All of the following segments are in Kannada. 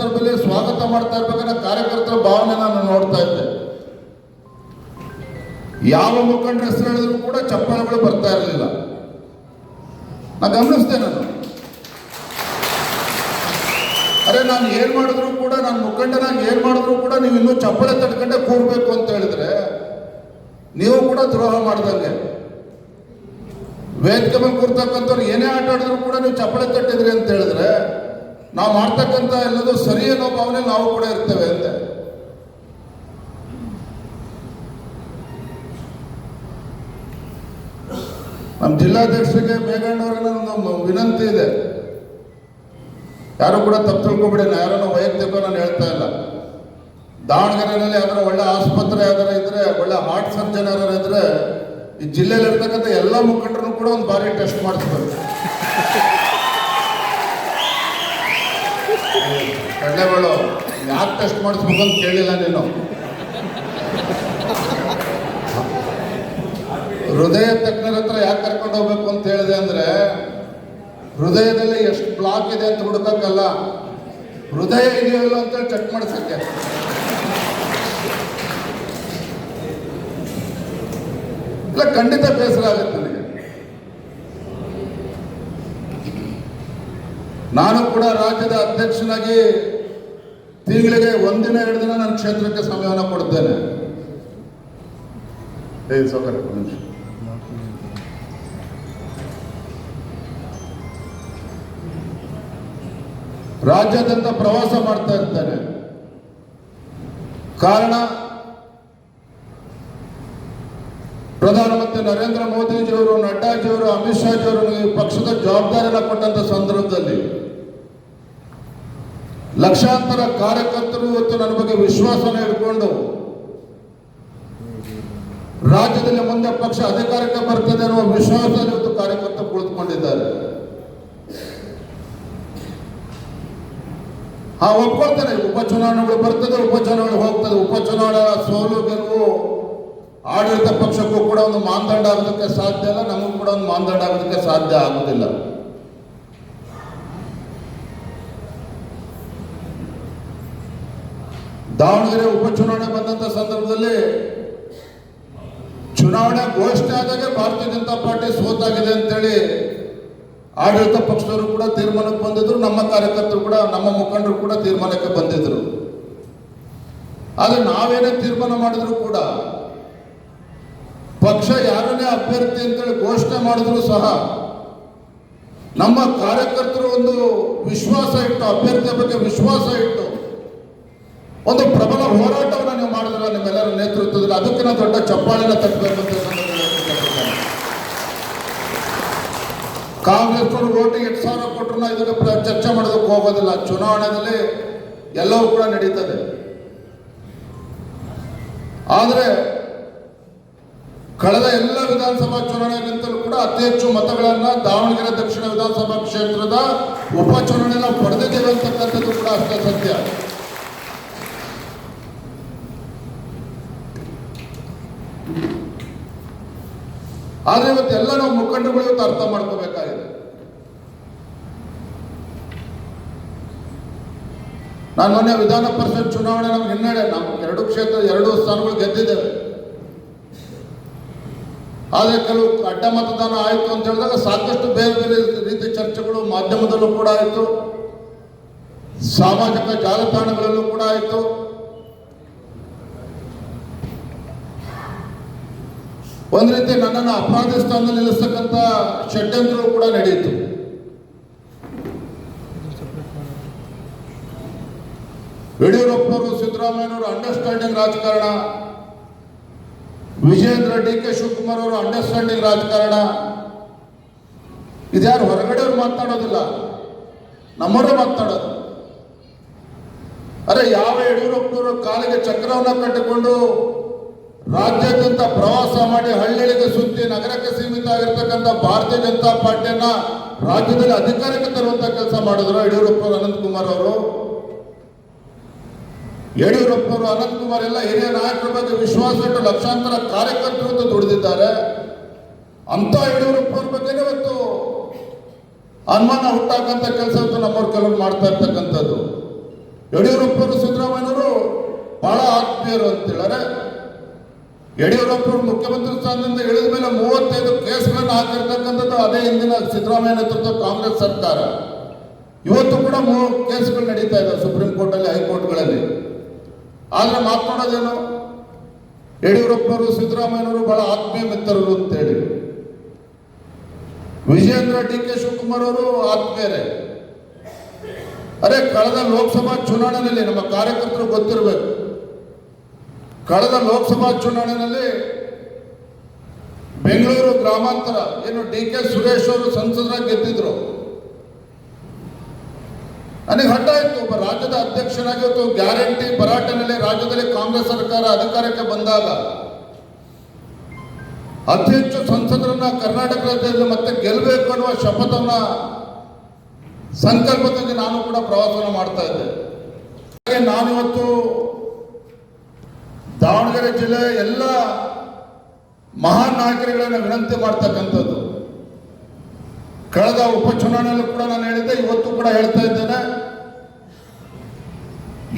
ಸಂದರ್ಭದಲ್ಲಿ ಸ್ವಾಗತ ಮಾಡ್ತಾ ಇರ್ಬೇಕಾದ್ರೆ ಕಾರ್ಯಕರ್ತರ ಭಾವನೆ ನಾನು ನೋಡ್ತಾ ಇದ್ದೆ. ಯಾವ ಮುಖಂಡರ ಹೆಸರು ಹೇಳಿದ್ರು ಕೂಡ ಚಪ್ಪಾಳೆಗಳು ಬರ್ತಾ ಇರಲಿಲ್ಲ. ನಾನು ಗಮನಿಸಿದೆ. ಅರೆ ನಾನು ಏನ್ ಮಾಡಿದ್ರು ಕೂಡ, ನಾನು ಮುಖಂಡನಾಗಿ ಏನ್ ಮಾಡಿದ್ರು ಕೂಡ ನೀವು ಇನ್ನೂ ಚಪ್ಪಾಳೆ ತಡ್ಕೊಂಡೆ ಕೂರ್ಬೇಕು ಅಂತ ಹೇಳಿದ್ರೆ ನೀವು ಕೂಡ ದ್ರೋಹ ಮಾಡ್ದಂಗೆ. ವೇದಿಕೆ ಮೇಲೆ ಕೂರ್ತಕ್ಕಂಥವ್ರು ಏನೇ ಆಟ ಆಡಿದ್ರು ಕೂಡ ನೀವು ಚಪ್ಪಾಳೆ ತಟ್ಟಿದ್ರಿ ಅಂತ ಹೇಳಿದ್ರೆ ನಾವು ಮಾಡ್ತಕ್ಕಂಥ ಎಲ್ಲದೂ ಸರಿ ಅನ್ನೋ ಭಾವನೆ ನಾವು ಕೂಡ ಇರ್ತೇವೆ ಅಂತೆ. ನಮ್ಮ ಜಿಲ್ಲಾಧ್ಯಕ್ಷರಿಗೆ ಮೇಘಣ್ಣವ್ರಿಗೆ ಒಂದು ವಿನಂತಿ ಇದೆ. ಯಾರು ಕೂಡ ತಪ್ಪು ತಿಳ್ಕೊಬೇಡಿ, ಯಾರನ್ನೋ ವೈಯಕ್ತಿಕ ನಾನು ಹೇಳ್ತಾ ಇಲ್ಲ. ದಾವಣಗೆರೆಯಲ್ಲಿ ಯಾವ್ದಾರ ಒಳ್ಳೆ ಆಸ್ಪತ್ರೆ ಯಾವ್ದಾರ ಇದ್ರೆ, ಒಳ್ಳೆ ಹಾರ್ಟ್ ಸರ್ಜನ್ ಯಾರು ಇದ್ರೆ ಈ ಜಿಲ್ಲೆಯಲ್ಲಿ ಇರ್ತಕ್ಕಂಥ ಎಲ್ಲ ಮುಖಂಡರನ್ನು ಕೂಡ ಒಂದು ಬಾರಿ ಟೆಸ್ಟ್ ಮಾಡಿಸ್ಬೇಕು. ಕಡ್ಲೆಗಳು ಯಾಕೆ ಟೆಸ್ಟ್ ಮಾಡಿಸ್ಬೇಕು ಅಂತ ಕೇಳಿಲ್ಲ ನೀನು. ಹೃದಯ ತಜ್ಞರ ಹತ್ರ ಯಾಕೆ ಕರ್ಕೊಂಡು ಹೋಗ್ಬೇಕು ಅಂತ ಹೇಳಿದೆ ಅಂದ್ರೆ, ಹೃದಯದಲ್ಲಿ ಎಷ್ಟು ಬ್ಲಾಕ್ ಇದೆ ಅಂತ ಹುಡುಕಕ್ಕಲ್ಲ, ಹೃದಯ ಇದೆಯೋ ಇಲ್ಲ ಅಂತೇಳಿ ಚೆಕ್ ಮಾಡಿಸಕ್ಕೆ. ಇಲ್ಲ, ಖಂಡಿತ ಬೇಸರ ಆಗುತ್ತೆ ನನಗೆ. ನಾನು ಕೂಡ ರಾಜ್ಯದ ಅಧ್ಯಕ್ಷನಾಗಿ ತಿಂಗಳಿಗೆ ಒಂದಿನ 2 ದಿನ ನನ್ನ ಕ್ಷೇತ್ರಕ್ಕೆ ಸಮಯವನ್ನು ಕೊಡ್ತೇನೆ. ರಾಜ್ಯಾದ್ಯಂತ ಪ್ರವಾಸ ಮಾಡ್ತಾ ಇರ್ತೇನೆ. ಕಾರಣ, ಪ್ರಧಾನಮಂತ್ರಿ ನರೇಂದ್ರ ಮೋದಿಜಿಯವರು, ನಡ್ಡಾಜಿಯವರು, ಅಮಿತ್ ಶಾಜಿಯವರು ಈ ಪಕ್ಷದ ಜವಾಬ್ದಾರಿಯನ್ನು ಕೊಟ್ಟಂತ ಸಂದರ್ಭದಲ್ಲಿ ಲಕ್ಷಾಂತರ ಕಾರ್ಯಕರ್ತರು ಇವತ್ತು ನನ್ನ ಬಗ್ಗೆ ವಿಶ್ವಾಸನ ಇಟ್ಕೊಂಡು ರಾಜ್ಯದಲ್ಲಿ ಮುಂದೆ ಪಕ್ಷ ಅಧಿಕಾರಕ್ಕೆ ಬರ್ತದೆ ಅನ್ನುವ ವಿಶ್ವಾಸದಲ್ಲಿ ಇವತ್ತು ಕಾರ್ಯಕರ್ತರು ಕುಳಿತುಕೊಂಡಿದ್ದಾರೆ. ಒಪ್ಕೊಳ್ತಾರೆ, ಉಪಚುನಾವಣೆಗಳು ಬರ್ತದೆ, ಉಪಚುನಾವಣೆ ಹೋಗ್ತದೆ. ಉಪಚುನಾವಣೆ ಸೋಲು ಗೆಲುವು ಆಡಳಿತ ಪಕ್ಷಕ್ಕೂ ಕೂಡ ಒಂದು ಮಾನದಂಡ ಆಗೋದಕ್ಕೆ ಸಾಧ್ಯ ಇಲ್ಲ, ನಮಗೂ ಕೂಡ ಒಂದು ಮಾನದಂಡ ಆಗೋದಕ್ಕೆ ಸಾಧ್ಯ ಆಗುವುದಿಲ್ಲ. ದಾವಣಗೆರೆ ಉಪಚುನಾವಣೆ ಬಂದಂತ ಸಂದರ್ಭದಲ್ಲಿ ಚುನಾವಣೆ ಘೋಷಣೆ ಆದಾಗ ಭಾರತೀಯ ಜನತಾ ಪಾರ್ಟಿ ಸೋತಾಗಿದೆ ಅಂತೇಳಿ ಆಡಳಿತ ಪಕ್ಷದವರು ಕೂಡ ತೀರ್ಮಾನಕ್ಕೆ ಬಂದಿದ್ರು, ನಮ್ಮ ಕಾರ್ಯಕರ್ತರು ಕೂಡ, ನಮ್ಮ ಮುಖಂಡರು ಕೂಡ ತೀರ್ಮಾನಕ್ಕೆ ಬಂದಿದ್ರು. ಆದ್ರೆ ನಾವೇನೇ ತೀರ್ಮಾನ ಮಾಡಿದ್ರು ಕೂಡ ಪಕ್ಷ ಯಾರನ್ನೇ ಅಭ್ಯರ್ಥಿ ಅಂತೇಳಿ ಘೋಷಣೆ ಮಾಡಿದ್ರು ಸಹ ನಮ್ಮ ಕಾರ್ಯಕರ್ತರು ಒಂದು ವಿಶ್ವಾಸ ಇಟ್ಟು, ಅಭ್ಯರ್ಥಿಯ ಬಗ್ಗೆ ವಿಶ್ವಾಸ ಇಟ್ಟು ಒಂದು ಪ್ರಬಲ ಹೋರಾಟವನ್ನು ನೀವು ಮಾಡಿದ್ರೆ ನಿಮ್ಮೆಲ್ಲರ ನೇತೃತ್ವದಲ್ಲಿ, ಅದಕ್ಕಿಂತ ದೊಡ್ಡ ಚಪ್ಪಾಳಿನ ತಟ್ಟಬೇಕು ಅಂತ ಕಾಂಗ್ರೆಸ್ನವರು ಓಟಿಗೆ 8,000 ಕೊಟ್ಟರು ಇದಕ್ಕೆ ಚರ್ಚೆ ಮಾಡೋದಕ್ಕೆ ಹೋಗೋದಿಲ್ಲ. ಚುನಾವಣೆಯಲ್ಲಿ ಎಲ್ಲವೂ ಕೂಡ ನಡೀತದೆ. ಆದರೆ ಕಳೆದ ಎಲ್ಲ ವಿಧಾನಸಭಾ ಚುನಾವಣೆಗಿಂತಲೂ ಕೂಡ ಅತಿ ಹೆಚ್ಚು ಮತಗಳನ್ನ ದಾವಣಗೆರೆ ದಕ್ಷಿಣ ವಿಧಾನಸಭಾ ಕ್ಷೇತ್ರದ ಉಪಚುನಾವಣೆಯನ್ನು ಪಡೆದಿದ್ದೇವೆ ಅಂತಕ್ಕಂಥದ್ದು ಕೂಡ ಅಷ್ಟೇ ಸತ್ಯ. ಆದ್ರೆ ಇವತ್ತೆಲ್ಲ ನಾವು ಮುಖಂಡಗಳು ಇವತ್ತು ಅರ್ಥ ಮಾಡ್ಕೋಬೇಕಾಗಿದೆ. ನಾನು ಮೊನ್ನೆ ವಿಧಾನ ಪರಿಷತ್ ಚುನಾವಣೆ ನಮ್ಗೆ ಹಿನ್ನಡೆ, ನಾವು 2 ಕ್ಷೇತ್ರ 2 ಸ್ಥಾನಗಳು ಗೆದ್ದಿದ್ದೇವೆ. ಆದರೆ ಕೆಲವು ಅಡ್ಡ ಮತದಾನ ಆಯಿತು ಅಂತ ಹೇಳಿದಾಗ ಸಾಕಷ್ಟು ಬೇರೆ ಬೇರೆ ರೀತಿ ಚರ್ಚೆಗಳು ಮಾಧ್ಯಮದಲ್ಲೂ ಕೂಡ ಆಯಿತು, ಸಾಮಾಜಿಕ ಜಾಲತಾಣಗಳಲ್ಲೂ ಕೂಡ ಆಯಿತು. ಒಂದು ರೀತಿ ನನ್ನನ್ನು ಅಪರಾಧಿ ಸ್ಥಾನದಲ್ಲಿ ನಿಲ್ಲಿಸ್ತಕ್ಕಂಥ ಷಡ್ಯಂತ್ರಗಳು ಕೂಡ ನಡೆಯಿತು. ಯಡಿಯೂರಪ್ಪನವರು, ಸಿದ್ದರಾಮಯ್ಯನವರು ಅಂಡರ್ಸ್ಟ್ಯಾಂಡಿಂಗ್ ರಾಜಕಾರಣ, ವಿಜೇಂದ್ರ DK ಶಿವಕುಮಾರ್ ಅವರು ಅಂಡರ್ಸ್ಟ್ಯಾಂಡಿಂಗ್ ರಾಜಕಾರಣ. ಇದ್ಯಾರು ಹೊರಗಡೆಯವ್ರು ಮಾತನಾಡೋದಿಲ್ಲ, ನಮ್ಮವರೇ ಮಾತನಾಡೋದು. ಅರೆ ಯಾವ ಯಡಿಯೂರಪ್ಪನವರು ಕಾಲಿಗೆ ಚಕ್ರವನ್ನು ಕಟ್ಟಿಕೊಂಡು ರಾಜ್ಯಾದ್ಯಂತ ಪ್ರವಾಸ ಮಾಡಿ ಹಳ್ಳಿಗಳಿಗೆ ಸುತ್ತಿ ನಗರಕ್ಕೆ ಸೀಮಿತ ಆಗಿರ್ತಕ್ಕಂಥ ಭಾರತೀಯ ಜನತಾ ಪಾರ್ಟಿಯನ್ನ ರಾಜ್ಯದಲ್ಲಿ ಅಧಿಕಾರಕ್ಕೆ ತರುವಂತ ಕೆಲಸ ಮಾಡಿದ್ರು ಯಡಿಯೂರಪ್ಪನವರು, ಅನಂತಕುಮಾರ್ ಅವರು. ಯಡಿಯೂರಪ್ಪನವರು, ಅನಂತಕುಮಾರ್ ಎಲ್ಲ ಹಿರಿಯ ನಾಯಕರ ಬಗ್ಗೆ ವಿಶ್ವಾಸ ಇಟ್ಟು ಲಕ್ಷಾಂತರ ಕಾರ್ಯಕರ್ತರು ದುಡಿದಿದ್ದಾರೆ. ಅಂತ ಯಡಿಯೂರಪ್ಪನವ್ರ ಬಗ್ಗೆ ಇವತ್ತು ಅನುಮಾನ ಹುಟ್ಟಾಕಂತ ಕೆಲಸ ನಮ್ಮವ್ರು ಕೆಲವರು ಮಾಡ್ತಾ ಇರ್ತಕ್ಕಂಥದ್ದು. ಯಡಿಯೂರಪ್ಪರು ಸಿದ್ದರಾಮಯ್ಯನವರು ಬಹಳ ಆತ್ಮೀಯರು ಅಂತ ಹೇಳಿದ್ರೆ, ಯಡಿಯೂರಪ್ಪರು ಮುಖ್ಯಮಂತ್ರಿ ಸ್ಥಾನದಿಂದ ಇಳಿದ ಮೇಲೆ 35 ಕೇಸ್ಗಳನ್ನು ಹಾಕಿರ್ತಕ್ಕಂಥದ್ದು ಅದೇ ಹಿಂದಿನ ಸಿದ್ದರಾಮಯ್ಯ ನೇತೃತ್ವ ಕಾಂಗ್ರೆಸ್ ಸರ್ಕಾರ. ಇವತ್ತು ಕೂಡ 3 ಕೇಸ್ಗಳು ನಡೀತಾ ಇದೆ ಸುಪ್ರೀಂ ಕೋರ್ಟಲ್ಲಿ, ಹೈಕೋರ್ಟ್ಗಳಲ್ಲಿ. ಆದ್ರೆ ಮಾತನಾಡೋದೇನು, ಯಡಿಯೂರಪ್ಪನವರು ಸಿದ್ದರಾಮಯ್ಯನವರು ಬಹಳ ಆತ್ಮೀಯ ಮಿತ್ರರು ಅಂತೇಳಿ. ವಿಜಯೇಂದ್ರ ಡಿ.ಕೆ. ಶಿವಕುಮಾರ್ ಅವರು ಆತ್ಮೀಯರೇ. ಅರೆ, ಕಳೆದ ಲೋಕಸಭಾ ಚುನಾವಣೆಯಲ್ಲಿ ನಮ್ಮ ಕಾರ್ಯಕರ್ತರು ಗೊತ್ತಿರಬೇಕು, ಕಳೆದ ಲೋಕಸಭಾ ಚುನಾವಣೆಯಲ್ಲಿ ಬೆಂಗಳೂರು ಗ್ರಾಮಾಂತರ ಏನು ಡಿ.ಕೆ. ಸುರೇಶ್ ಅವರು ಸಂಸದರಾಗಿ ಗೆದ್ದಿದ್ರು. ನನಗೆ ಹಠ ಇತ್ತು, ಒಬ್ಬ ರಾಜ್ಯದ ಅಧ್ಯಕ್ಷನಾಗಿ ಇವತ್ತು ಗ್ಯಾರಂಟಿ ಭರಾಟೆನಲ್ಲಿ ರಾಜ್ಯದಲ್ಲಿ ಕಾಂಗ್ರೆಸ್ ಸರ್ಕಾರ ಅಧಿಕಾರಕ್ಕೆ ಬಂದಾಗ ಅತಿ ಹೆಚ್ಚು ಸಂಸದರನ್ನ ಕರ್ನಾಟಕ ರಾಜ್ಯದಲ್ಲಿ ಮತ್ತೆ ಗೆಲ್ಲಬೇಕು ಅನ್ನುವ ಶಪಥವನ್ನ ಸಂಕಲ್ಪದಲ್ಲಿ ನಾನು ಕೂಡ ಪ್ರವಾಸವನ್ನು ಮಾಡ್ತಾ ಇದ್ದೆ. ಹಾಗೆ ನಾನಿವತ್ತು ದಾವಣಗೆರೆ ಜಿಲ್ಲೆಯ ಎಲ್ಲ ಮಹಾನ್ ನಾಯಕರುಗಳನ್ನು ವಿನಂತಿ ಮಾಡ್ತಕ್ಕಂಥದ್ದು, ಕಳೆದ ಉಪಚುನಾವಣೆಯಲ್ಲೂ ಕೂಡ ನಾನು ಹೇಳಿದ್ದೆ, ಇವತ್ತು ಕೂಡ ಹೇಳ್ತಾ ಇದ್ದೇನೆ,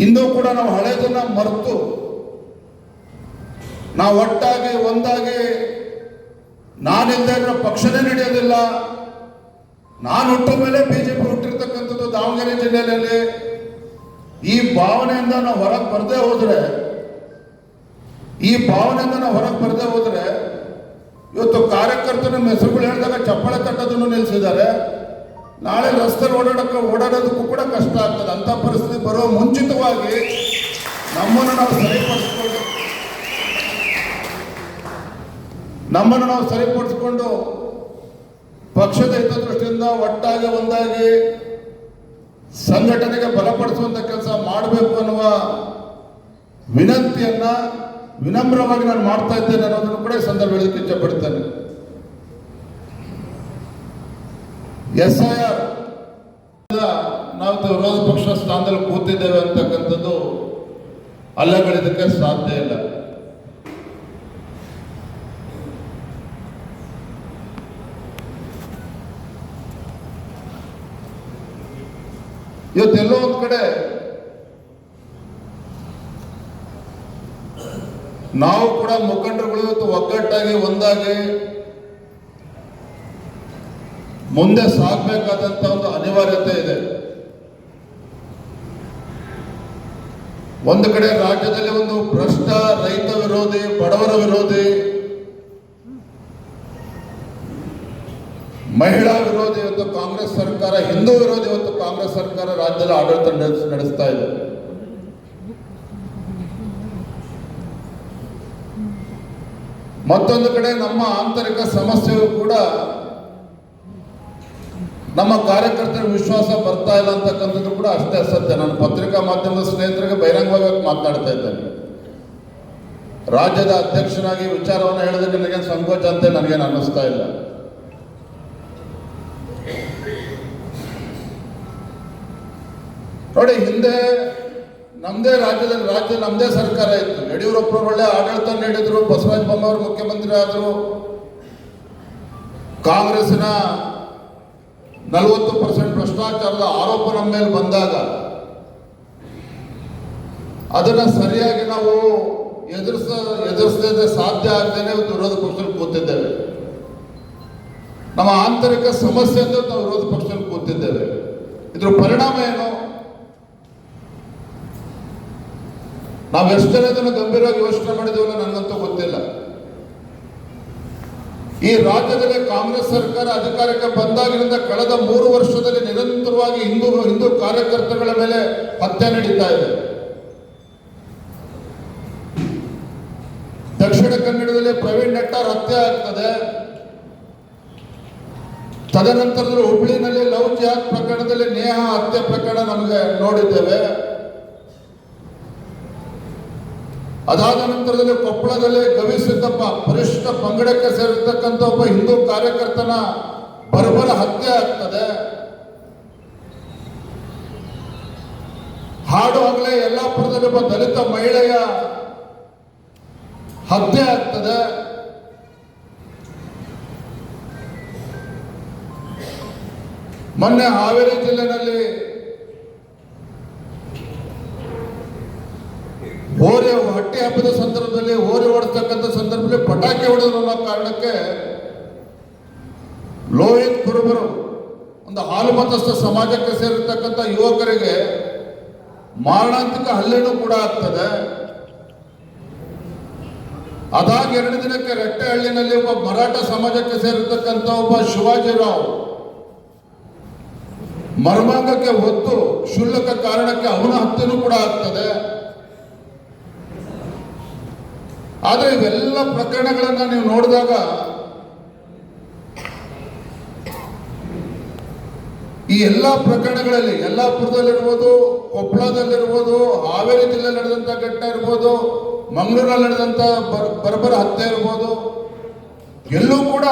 ಇಂದು ಕೂಡ ನಾವು ಹಳೆಯದನ್ನ ಮರೆತು ನಾವು ಒಟ್ಟಾಗಿ ಒಂದಾಗಿ, ನಾನಿಲ್ಲದೆ ಇದ್ರೆ ಪಕ್ಷನೇ ನಡೆಯೋದಿಲ್ಲ, ನಾನು ಹುಟ್ಟ ಮೇಲೆ ಬಿಜೆಪಿ ಹುಟ್ಟಿರ್ತಕ್ಕಂಥದ್ದು ದಾವಣಗೆರೆ ಜಿಲ್ಲೆಯಲ್ಲಿ, ಈ ಭಾವನೆಯಿಂದ ನಾವು ಹೊರಗೆ ಬರದೇ ಹೋದ್ರೆ ಇವತ್ತು ಕಾರ್ಯಕರ್ತನ ಹೆಸರುಗಳು ಹೇಳಿದಾಗ ಚಪ್ಪಾಳೆ ತಟ್ಟೋದನ್ನು ನಿಲ್ಲಿಸಿದ್ದಾರೆ. ನಾಳೆ ರಸ್ತೆ ಓಡಾಡೋದಕ್ಕೂ ಕೂಡ ಕಷ್ಟ ಆಗ್ತದೆ. ಅಂತ ಪರಿಸ್ಥಿತಿ ಬರುವ ಮುಂಚಿತವಾಗಿ ನಮ್ಮನ್ನು ನಾವು ಸರಿಪಡಿಸಿಕೊಂಡು ಪಕ್ಷದ ಹಿತದೃಷ್ಟಿಯಿಂದ ಒಟ್ಟಾಗಿ ಒಂದಾಗಿ ಸಂಘಟನೆಗೆ ಬಲಪಡಿಸುವಂತ ಕೆಲಸ ಮಾಡಬೇಕು ಅನ್ನುವ ವಿನಂತಿಯನ್ನ ವಿನಮ್ರವಾಗಿ ನಾನು ಮಾಡ್ತಾ ಇದ್ದೇನೆ ಅನ್ನೋದನ್ನು ಕೂಡ ಈ ಸಂದರ್ಭ ಹೇಳಲಿಕ್ಕೆ ಇಚ್ಛೆಪಡ್ತೇನೆ. SIR ನಾವು ವಿರೋಧ ಪಕ್ಷ ಸ್ಥಾನದಲ್ಲಿ ಕೂತಿದ್ದೇವೆ ಅಂತಕ್ಕಂಥದ್ದು ಅಲ್ಲಗಳಿದಕ್ಕೆ ಸಾಧ್ಯ ಇಲ್ಲ. ಇವತ್ತೆಲ್ಲೋ ಒಂದು ಕಡೆ ನಾವು ಕೂಡ ಮುಖಂಡರುಗಳು ಇವತ್ತು ಒಗ್ಗಟ್ಟಾಗಿ ಒಂದಾಗಿ ಮುಂದೆ ಸಾಗಬೇಕಾದಂತ ಒಂದು ಅನಿವಾರ್ಯತೆ ಇದೆ. ಒಂದು ಕಡೆ ರಾಜ್ಯದಲ್ಲಿ ಒಂದು ಭ್ರಷ್ಟ, ರೈತ ವಿರೋಧಿ, ಬಡವರ ವಿರೋಧಿ, ಮಹಿಳಾ ವಿರೋಧಿ ಇವತ್ತು ಕಾಂಗ್ರೆಸ್ ಸರ್ಕಾರ, ಹಿಂದೂ ವಿರೋಧಿ ಇವತ್ತು ಕಾಂಗ್ರೆಸ್ ಸರ್ಕಾರ ರಾಜ್ಯದಲ್ಲಿ ಆಡಳಿತ ನಡೆಸ್ತಾ ಇದೆ. ಮತ್ತೊಂದು ಕಡೆ ನಮ್ಮ ಆಂತರಿಕ ಸಮಸ್ಯೆಯು ಕೂಡ ನಮ್ಮ ಕಾರ್ಯಕರ್ತರ ವಿಶ್ವಾಸ ಬರ್ತಾ ಇಲ್ಲ ಅಂತಕ್ಕಂಥದ್ದು ಕೂಡ ಅಷ್ಟೇ ಸತ್ಯ. ನಾನು ಪತ್ರಿಕಾ ಮಾಧ್ಯಮದ ಸ್ನೇಹಿತರಿಗೆ ಬಹಿರಂಗವಾಗಿ ಮಾತನಾಡ್ತಾ ಇದ್ದೇನೆ. ರಾಜ್ಯದ ಅಧ್ಯಕ್ಷನಾಗಿ ವಿಚಾರವನ್ನು ಹೇಳಿದ್ರೆ ನನಗೆ ಸಂಕೋಚ ಅಂತ ನನಗೇನು ಅನ್ನಿಸ್ತಾ ಇಲ್ಲ. ನೋಡಿ, ಹಿಂದೆ ನಮ್ಮದೇ ರಾಜ್ಯ ನಮ್ಮದೇ ಸರ್ಕಾರ ಇತ್ತು. ಯಡಿಯೂರಪ್ಪರು ಒಳ್ಳೆ ಆಡಳಿತ ನೀಡಿದ್ರು, ಬಸವರಾಜ ಬೊಮ್ಮಾಯಿ ಮುಖ್ಯಮಂತ್ರಿ ಆದರು. ಕಾಂಗ್ರೆಸ್ಸಿನ 40% ಭ್ರಷ್ಟಾಚಾರದ ಆರೋಪ ನಮ್ಮ ಮೇಲೆ ಬಂದಾಗ ಅದನ್ನ ಸರಿಯಾಗಿ ನಾವು ಎದುರಿಸದೆ ಸಾಧ್ಯ ಆಗದೇನೆ ವಿರೋಧ ಪಕ್ಷದಲ್ಲಿ ಕೂತಿದ್ದೇವೆ. ನಮ್ಮ ಆಂತರಿಕ ಸಮಸ್ಯೆ ಅಂತ ನಾವು ವಿರೋಧ ಪಕ್ಷದಲ್ಲಿ ಕೂತಿದ್ದೇವೆ. ಇದ್ರ ಪರಿಣಾಮ ಏನು? ನಾವು ಎಷ್ಟು ಜನ ಇದನ್ನು ಗಂಭೀರವಾಗಿ ಯೋಚನೆ ಮಾಡಿದೇವಲ್ಲ ನನಗಂತೂ ಗೊತ್ತಿಲ್ಲ. ಈ ರಾಜ್ಯದಲ್ಲಿ ಕಾಂಗ್ರೆಸ್ ಸರ್ಕಾರ ಅಧಿಕಾರಕ್ಕೆ ಬಂದಾಗಿನಿಂದ ಕಳೆದ 3 ವರ್ಷದಲ್ಲಿ ನಿರಂತರವಾಗಿ ಹಿಂದೂ ಕಾರ್ಯಕರ್ತಗಳ ಮೇಲೆ ಹತ್ಯೆ ನಡೀತಾ ಇದೆ. ದಕ್ಷಿಣ ಕನ್ನಡದಲ್ಲಿ ಪ್ರವೀಣ್ ನೆಟ್ಟಾರ್ ಹತ್ಯೆ ಆಗ್ತದೆ. ತದನಂತರದಲ್ಲಿ ಹುಬ್ಳಿನಲ್ಲಿ ಲವ್ ಜಿಹಾದ್ ಪ್ರಕರಣದಲ್ಲಿ ನೇಹಾ ಹತ್ಯೆ ಪ್ರಕರಣ ನಮಗೆ ನೋಡಿದ್ದೇವೆ. ಅದಾದ ನಂತರದಲ್ಲಿ ಕೊಪ್ಪಳದಲ್ಲಿ ಗವಿಸಿದ್ದಪ್ಪ ಪರಿಶಿಷ್ಟ ಪಂಗಡಕ್ಕೆ ಸೇರಿರ್ತಕ್ಕಂಥ ಒಬ್ಬ ಹಿಂದೂ ಕಾರ್ಯಕರ್ತನ ಬರ್ಬರ ಹತ್ಯೆ ಆಗ್ತದೆ. ಹಾಡು ಹಗಲೇ ಯಲ್ಲಾಪುರದಲ್ಲಿ ಒಬ್ಬ ದಲಿತ ಮಹಿಳೆಯ ಹತ್ಯೆ ಆಗ್ತದೆ. ಮೊನ್ನೆ ಹಾವೇರಿ ಜಿಲ್ಲೆನಲ್ಲಿ ಹಬ್ಬದ ಸಂದರ್ಭದಲ್ಲಿ ಹೋರಿ ಓಡಿಸ್ತಕ್ಕಂಥ ಸಂದರ್ಭದಲ್ಲಿ ಪಟಾಕಿ ಹೊಡೆದ್ರು ಅನ್ನೋ ಕಾರಣಕ್ಕೆ ಲೋಹಿತ್ ಕುರುಬರು ಒಂದು ಹಾಲು ಮತಸ್ಥ ಸಮಾಜಕ್ಕೆ ಸೇರಿರ್ತಕ್ಕಂಥ ಯುವಕರಿಗೆ ಮಾರಣಾಂತಿಕ ಹಲ್ಲೆನೂ ಕೂಡ ಆಗ್ತದೆ. ಅದಾಗಿ 2 ದಿನಕ್ಕೆ ರೆಟ್ಟೆಹಳ್ಳಿನಲ್ಲಿ ಒಬ್ಬ ಮರಾಠ ಸಮಾಜಕ್ಕೆ ಸೇರಿರ್ತಕ್ಕಂಥ ಒಬ್ಬ ಶಿವಾಜಿರಾವ್ ಮರ್ಮಾಂಗಕ್ಕೆ ಹೊತ್ತು ಕ್ಷುಲ್ಲಕ ಕಾರಣಕ್ಕೆ ಅವನ ಹತ್ಯೆನೂ ಕೂಡ ಆಗ್ತದೆ. ಆದರೆ ಇವೆಲ್ಲ ಪ್ರಕರಣಗಳನ್ನ ನೀವು ನೋಡಿದಾಗ ಈ ಎಲ್ಲ ಪ್ರಕರಣಗಳಲ್ಲಿ ಯಲ್ಲಾಪುರದಲ್ಲಿರ್ಬೋದು, ಕೊಪ್ಪಳದಲ್ಲಿರ್ಬೋದು, ಹಾವೇರಿ ಜಿಲ್ಲೆಯಲ್ಲಿ ನಡೆದಂಥ ಘಟನೆ ಇರ್ಬೋದು, ಮಂಗಳೂರಲ್ಲಿ ನಡೆದಂಥ ಬರ್ಬರ ಹತ್ಯೆ ಇರ್ಬೋದು, ಎಲ್ಲೂ ಕೂಡ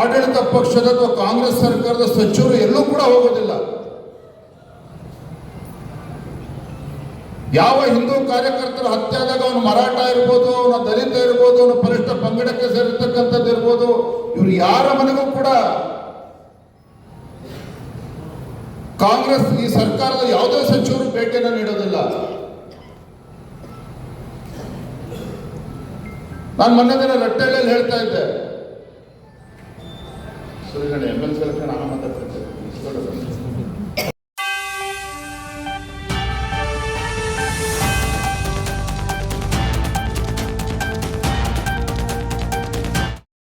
ಆಡಳಿತ ಪಕ್ಷದ ಅಥವಾ ಕಾಂಗ್ರೆಸ್ ಸರ್ಕಾರದ ಸಚಿವರು ಎಲ್ಲೂ ಕೂಡ ಹೋಗೋದಿಲ್ಲ. ಯಾವ ಹಿಂದೂ ಕಾರ್ಯಕರ್ತರ ಹತ್ಯೆ ಆದಾಗ ಅವನು ಮರಾಠ ಇರ್ಬೋದು, ಅವನ ದಲಿತ ಇರ್ಬೋದು, ಅವನು ಪರಿಷ್ಠ ಪಂಗಡಕ್ಕೆ ಸೇರಿರ್ತಕ್ಕಂಥದ್ದು ಇರ್ಬೋದು, ಇವರು ಯಾರ ಮನೆಗೂ ಕೂಡ ಕಾಂಗ್ರೆಸ್ ಈ ಸರ್ಕಾರದ ಯಾವುದೇ ಸಚಿವರು ಭೇಟಿಯನ್ನು ನೀಡೋದಿಲ್ಲ. ನಾನು ಮೊನ್ನೆ ದಿನ ರೆಟ್ಟೆಹಳ್ಳಿಯಲ್ಲಿ ಹೇಳ್ತಾ ಇದ್ದೆ, MLC ನಾನು ಮಾತಾಡ್ತಿದ್ದೆ.